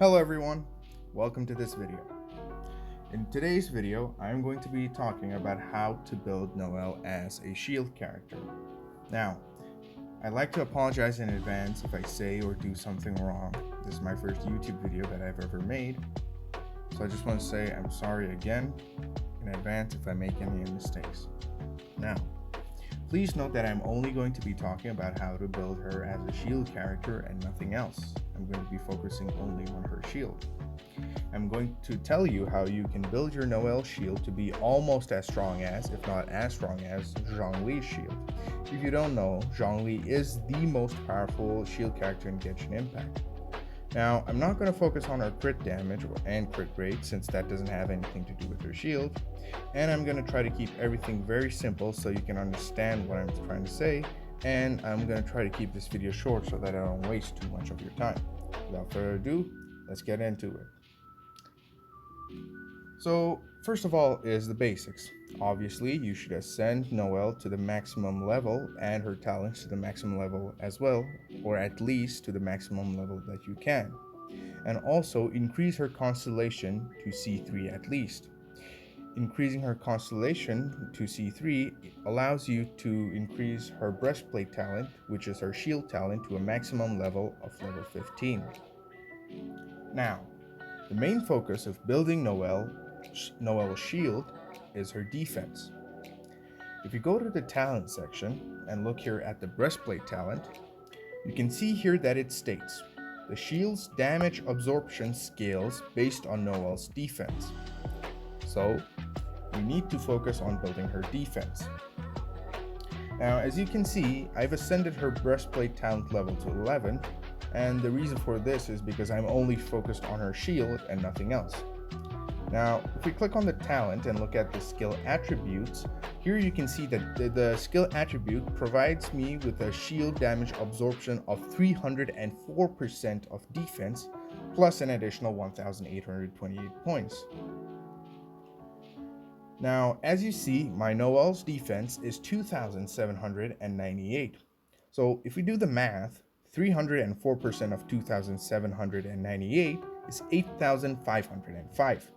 Hello everyone, welcome to this video. In today's video, I'm going to be talking about how to build Noelle as a shield character. Now, I'd like to apologize in advance if I say or do something wrong. This is my first YouTube video that I've ever made, so I just want to say I'm sorry again in advance if I make any mistakes. Now, please note that I'm only going to be talking about how to build her as a shield character and nothing else. I'm going to be focusing only on her shield. I'm going to tell you how you can build your Noelle shield to be almost as strong as, if not as strong as, Zhongli's shield. If you don't know, Zhongli is the most powerful shield character in Genshin Impact. Now, I'm not going to focus on her crit damage and crit rate since that doesn't have anything to do with her shield, and I'm going to try to keep everything very simple so you can understand what I'm trying to say, and I'm going to try to keep this video short so that I don't waste too much of your time. Without further ado, let's get into it. So, first of all is the basics. Obviously, you should ascend Noelle to the maximum level and her talents to the maximum level as well, or at least to the maximum level that you can. And also increase her constellation to C3 at least. Increasing her constellation to C3 allows you to increase her breastplate talent, which is her shield talent, to a maximum level of level 15. Now, the main focus of building Noelle's shield is her defense. If you go to the talent section and look here at the breastplate talent, you can see here that it states the shield's damage absorption scales based on Noelle's defense. So, you need to focus on building her defense. Now, as you can see, I've ascended her breastplate talent level to 11, and the reason for this is because I'm only focused on her shield and nothing else. Now, if we click on the talent and look at the skill attributes, here you can see that the skill attribute provides me with a shield damage absorption of 304% of defense, plus an additional 1,828 points. Now, as you see, my Noelle's defense is 2,798. So if we do the math, 304% of 2,798 is 8,505.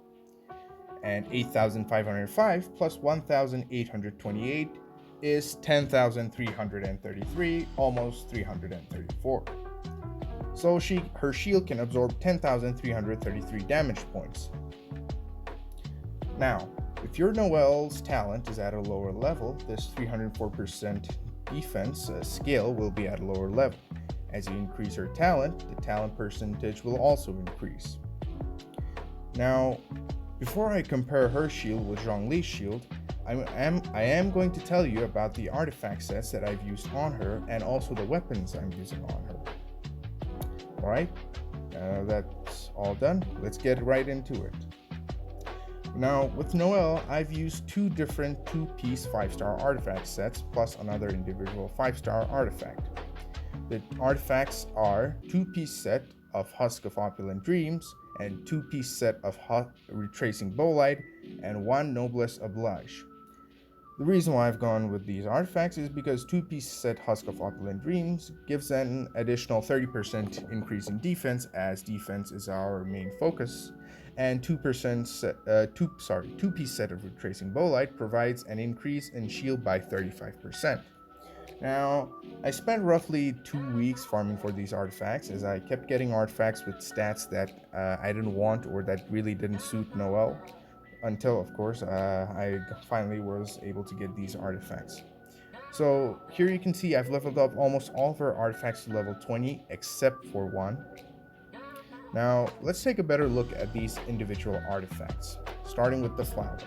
And 8,505 plus 1,828 is 10,333, almost 334. So her shield can absorb 10,333 damage points. Now, if your Noelle's talent is at a lower level, this 304% defense scale will be at a lower level. As you increase her talent, the talent percentage will also increase. Now, before I compare her shield with Zhongli's shield, I am going to tell you about the artifact sets that I've used on her and also the weapons I'm using on her. Alright, that's all done. Let's get right into it. Now, with Noelle, I've used two different 2-piece 5-star artifact sets plus another individual 5-star artifact. The artifacts are 2-piece set of Husk of Opulent Dreams and 2-piece set of Retracing Bolide and 1 Noblesse Oblige. The reason why I've gone with these artifacts is because 2-piece set Husk of Opulent Dreams gives an additional 30% increase in defense, as defense is our main focus, and 2-piece set of Retracing Bolide provides an increase in shield by 35%. Now, I spent roughly 2 weeks farming for these artifacts, as I kept getting artifacts with stats that I didn't want or that really didn't suit Noelle, until, of course, I finally was able to get these artifacts. So here you can see I've leveled up almost all of her artifacts to level 20 except for one. Now, let's take a better look at these individual artifacts, starting with the flower.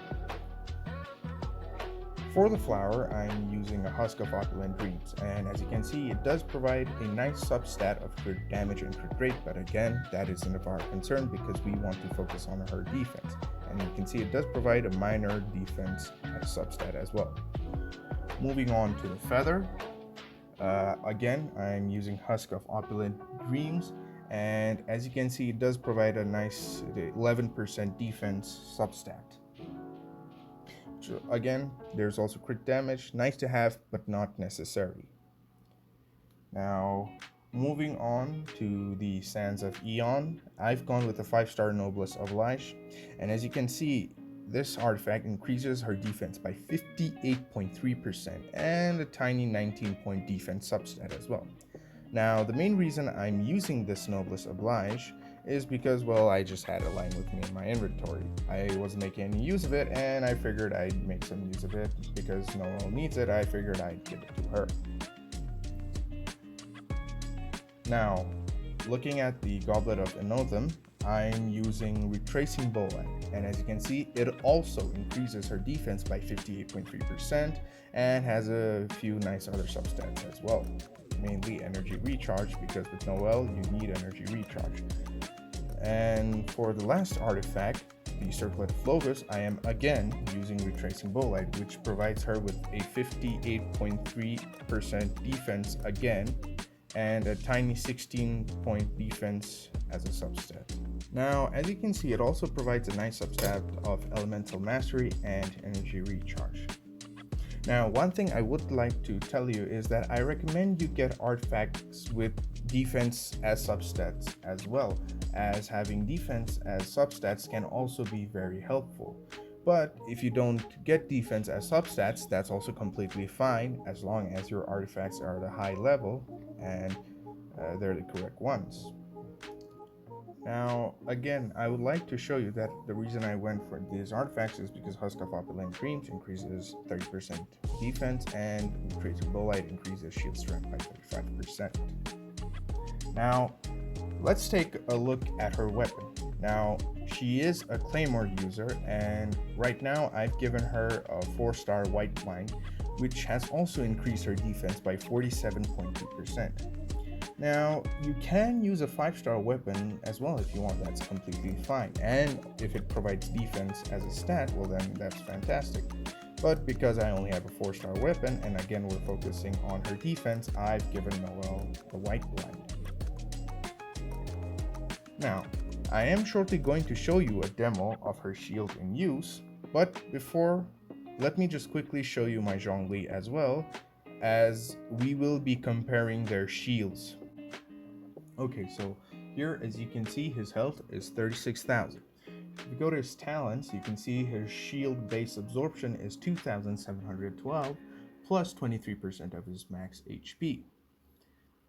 For the flower, I'm using a Husk of Opulent Dreams, and as you can see, it does provide a nice substat of crit damage and crit rate, but again, that isn't of our concern because we want to focus on her defense. And you can see it does provide a minor defense substat as well. Moving on to the feather, again, I'm using Husk of Opulent Dreams, and as you can see, it does provide a nice 11% defense substat. So again, there's also crit damage, nice to have, but not necessary. Now, moving on to the Sands of Eon, I've gone with a 5-star Noblesse Oblige, and as you can see, this artifact increases her defense by 58.3% and a tiny 19-point defense substat as well. Now, the main reason I'm using this Noblesse Oblige is because, well, I just had a line with me in my inventory. I wasn't making any use of it, and I figured I'd make some use of it because Noelle needs it. I figured I'd give it to her. Now, looking at the Goblet of Enotham, I'm using Retracing Bowline, and as you can see, it also increases her defense by 58.3% and has a few nice other substats as well. Mainly energy recharge, because with Noelle you need energy recharge. And for the last artifact, the Circlet of Phlogus, I am again using Retracing Bowline, which provides her with a 58.3% defense again and a tiny 16-point defense as a substat. Now, as you can see, it also provides a nice substat of Elemental Mastery and Energy Recharge. Now, one thing I would like to tell you is that I recommend you get artifacts with defense as substats, as well as having defense as substats can also be very helpful. But if you don't get defense as substats, that's also completely fine as long as your artifacts are at a high level and they're the correct ones. Now, again, I would like to show you that the reason I went for these artifacts is because Husk of Opulent Dreams increases 30% defense and Retracing Bowline increases shield strength by 35%. Now, let's take a look at her weapon. Now, she is a Claymore user, and right now I've given her a 4-star White Blind, which has also increased her defense by 47.2%. Now, you can use a 5-star weapon as well if you want, that's completely fine. And if it provides defense as a stat, well then that's fantastic. But because I only have a 4-star weapon, and again we're focusing on her defense, I've given Noelle the White Blind. Now, I am shortly going to show you a demo of her shield in use, but before, let me just quickly show you my Zhongli as well, as we will be comparing their shields. Okay, so here, as you can see, his health is 36,000. If you go to his talents, you can see his shield base absorption is 2,712 plus 23% of his max HP.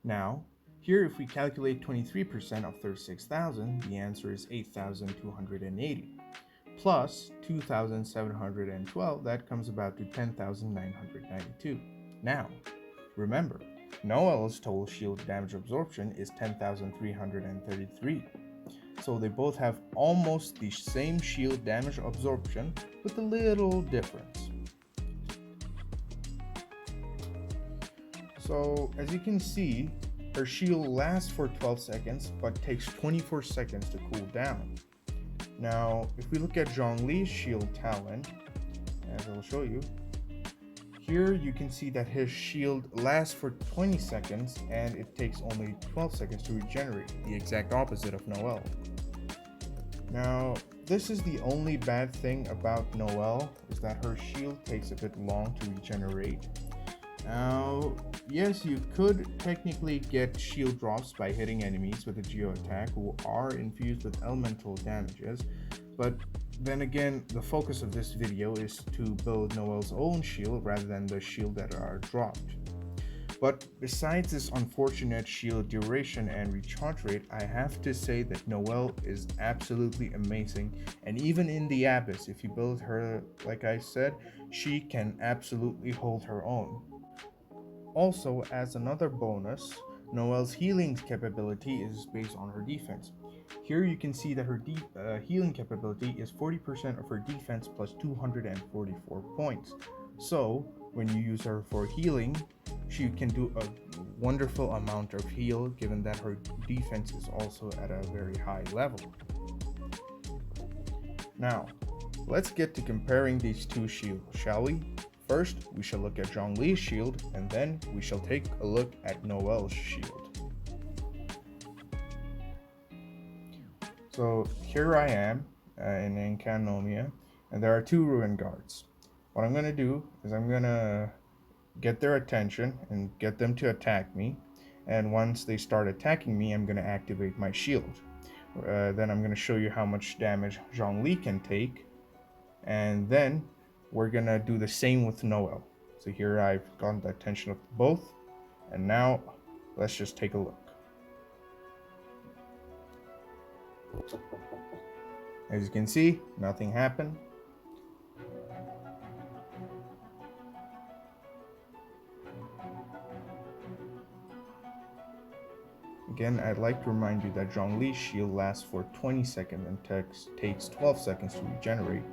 Now, here if we calculate 23% of 36,000, the answer is 8,280. Plus 2,712, that comes about to 10,992. Now, remember, Noelle's total shield damage absorption is 10,333. So they both have almost the same shield damage absorption with a little difference. So as you can see, her shield lasts for 12 seconds but takes 24 seconds to cool down. Now, if we look at Zhongli's shield talent, as I'll show you, here you can see that his shield lasts for 20 seconds and it takes only 12 seconds to regenerate, the exact opposite of Noelle. Now, this is the only bad thing about Noelle, is that her shield takes a bit long to regenerate. Now, yes, you could technically get shield drops by hitting enemies with a geo attack who are infused with elemental damages, but then again, the focus of this video is to build Noelle's own shield rather than the shield that are dropped. But besides this unfortunate shield duration and recharge rate, I have to say that Noelle is absolutely amazing, and even in the Abyss, if you build her like I said, she can absolutely hold her own. Also, as another bonus, Noelle's healing capability is based on her defense. Here you can see that her healing capability is 40% of her defense plus 244 points. So, when you use her for healing, she can do a wonderful amount of heal given that her defense is also at a very high level. Now, let's get to comparing these two shields, shall we? First, we shall look at Zhongli's shield, and then we shall take a look at Noelle's shield. So here I am in Encanomia, and there are two Ruin Guards. What I'm going to do is I'm going to get their attention and get them to attack me, and once they start attacking me, I'm going to activate my shield. Then I'm going to show you how much damage Zhongli can take, and then we're going to do the same with Noelle. So here I've gotten the attention of both, and now let's just take a look. As you can see, nothing happened. Again, I'd like to remind you that Zhongli's shield lasts for 20 seconds and takes 12 seconds to regenerate,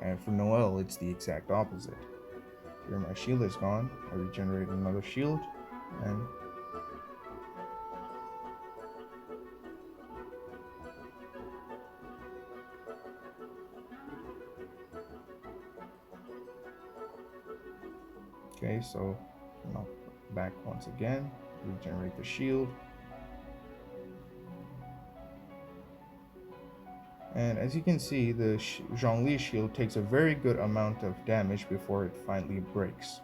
and for Noelle it's the exact opposite. Here my shield is gone, I regenerate another shield, and okay, so now back once again, regenerate the shield. And as you can see, the Zhongli shield takes a very good amount of damage before it finally breaks.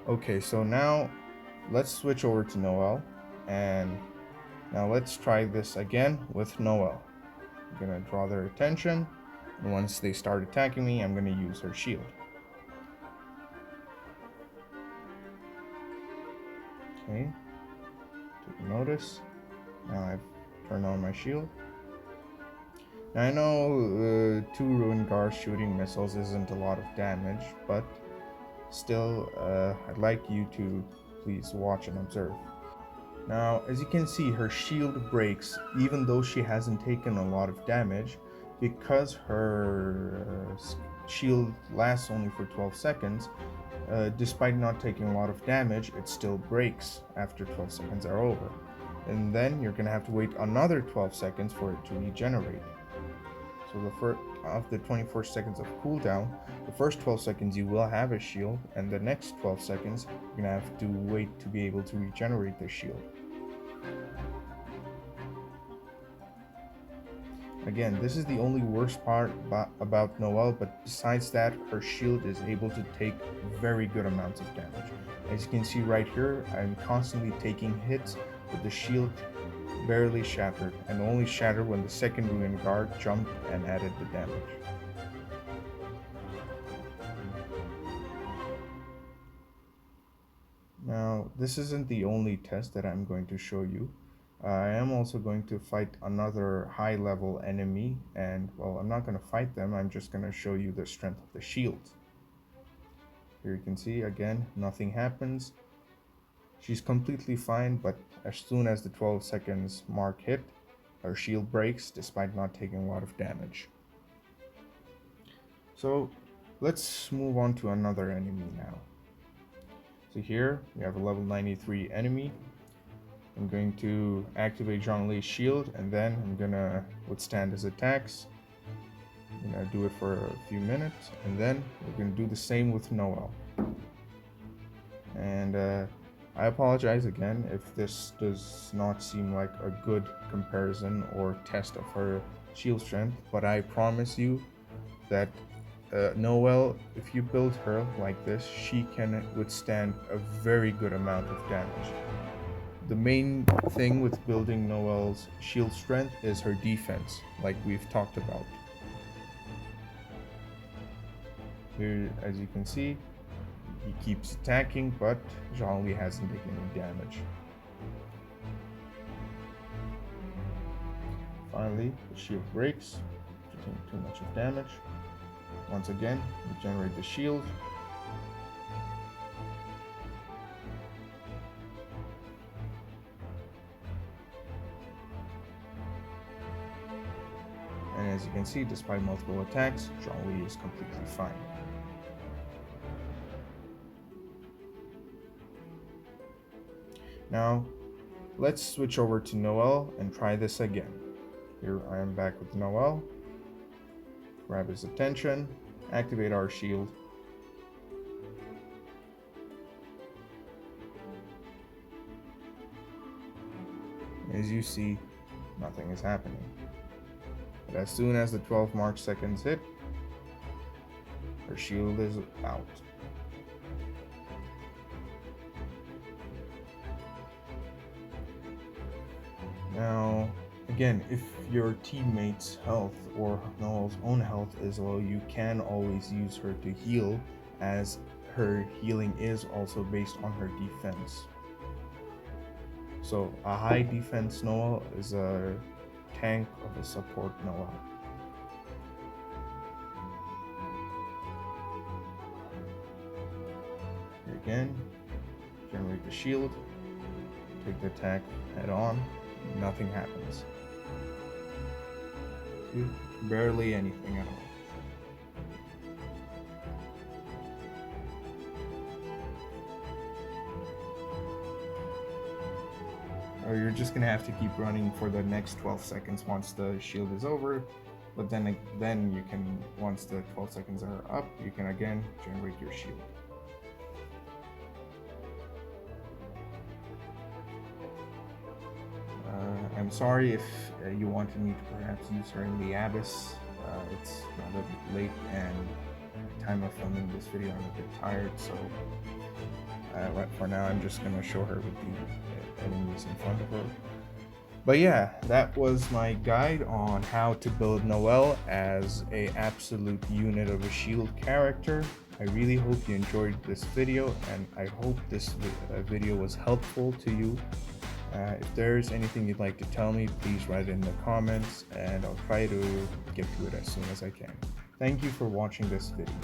Okay, so now let's switch over to Noelle, and now let's try this again with Noelle. I'm gonna draw their attention, and once they start attacking me, I'm gonna use her shield. Okay, take notice. Now I've turned on my shield. Now I know 2 Ruin Guards shooting missiles isn't a lot of damage, but still, I'd like you to please watch and observe. Now, as you can see, her shield breaks even though she hasn't taken a lot of damage, because her shield lasts only for 12 seconds. Despite not taking a lot of damage, it still breaks after 12 seconds are over. And then you're gonna have to wait another 12 seconds for it to regenerate. So the first of the 24 seconds of cooldown, the first 12 seconds you will have a shield, and the next 12 seconds you're gonna have to wait to be able to regenerate the shield. Again, this is the only worst part about Noelle, but besides that, her shield is able to take very good amounts of damage. As you can see right here, I'm constantly taking hits, but the shield barely shattered, and only shattered when the second Ruin Guard jumped and added the damage. Now, this isn't the only test that I'm going to show you. I am also going to fight another high level enemy, and well, I'm not going to fight them, I'm just going to show you the strength of the shield. Here you can see, again, nothing happens. She's completely fine, but as soon as the 12 seconds mark hit, her shield breaks despite not taking a lot of damage. So let's move on to another enemy now. So here we have a level 93 enemy. I'm going to activate Zhongli's shield, and then I'm gonna withstand his attacks. I'm gonna do it for a few minutes, and then we're gonna do the same with Noelle. And I apologize again if this does not seem like a good comparison or test of her shield strength, but I promise you that Noelle, if you build her like this, she can withstand a very good amount of damage. The main thing with building Noelle's shield strength is her defense, like we've talked about. Here, as you can see, he keeps attacking, but Zhongli hasn't taken any damage. Finally, the shield breaks, taking too much of damage. Once again, regenerate the shield. And as you can see, despite multiple attacks, Zhongli is completely fine. Now, let's switch over to Noelle and try this again. Here I am back with Noelle. Grab his attention, activate our shield. As you see, nothing is happening. But as soon as the 12 mark seconds hit, her shield is out. Now, again, if your teammate's health or Noelle's own health is low, you can always use her to heal, as her healing is also based on her defense. So a high defense Noelle is a tank of a support Noelle. Here again, generate the shield, take the attack head on, nothing happens. See? Barely anything at all. Or you're just gonna have to keep running for the next 12 seconds once the shield is over. But then you can, once the 12 seconds are up, you can again generate your shield. I'm sorry if you wanted me to perhaps use her in the Abyss. It's not a bit late, and time of filming this video I'm a bit tired, so for now I'm just gonna show her with the enemies in front of her. But yeah, that was my guide on how to build Noelle as a absolute unit of a shield character. I really hope you enjoyed this video, and I hope this video was helpful to you. If there's anything you'd like to tell me, please write it in the comments, and I'll try to get to it as soon as I can. Thank you for watching this video.